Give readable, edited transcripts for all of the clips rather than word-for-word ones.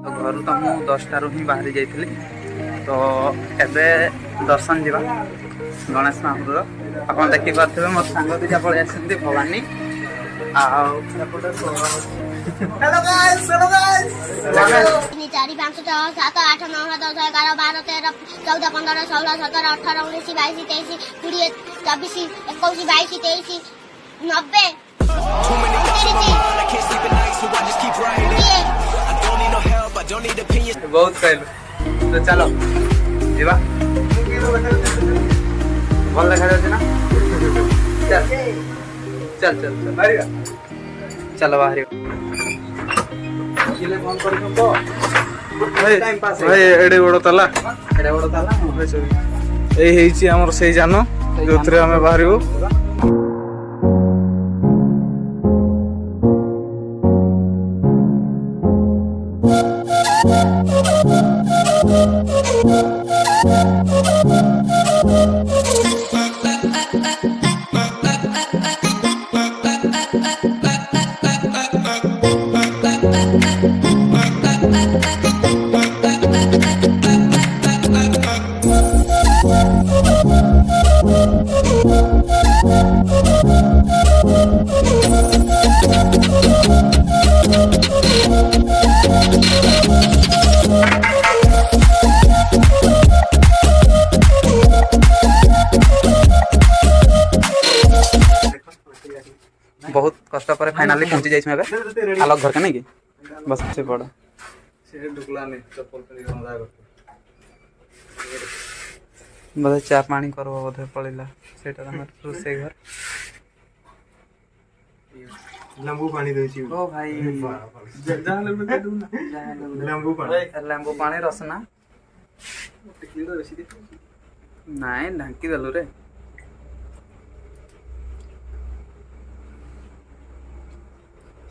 तो घर तो मुझे 10 ही बाहरी जाइली तो एबे दर्शन जावा गणेश महापुर आप देखिपे मो सांग दिटा पलि आसती भवानी चारि 5 6 7 8 9 10 11 12 13 14 15 16 17 18 19 22 23 20 24 21 22 23 90 बहुत कहलु तो चलो जीवा भल देखा जाए ना चल चल चल चलो बाहर एडे बड़ ताला एडे बड़ ताला ये हमर से जान जो आम बाहर बहुत कष्ट पर फाइनली पहुंची जाइए अलग घर के नहीं कि बस से पड़ा बोधे चा पानी कर बोधे पड़ा से रोसे घर लेंबू पानी दे ओ भाई लेंबू पानी रसना नाई ढांकी देलु रे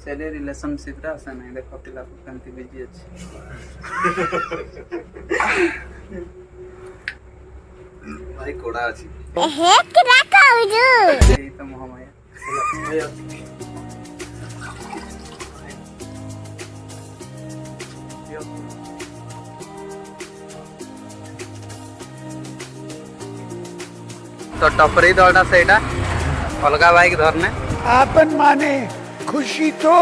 सेले रिलेशनशिप रे आसे नहीं देखो पिला को केमती बिजी अछि भाई कोड़ा अछि हे किरा काउजु ए तो मोहमाया तो टपरी दौड़ा से अलगा बाइक धरने आपन माने खुशी तो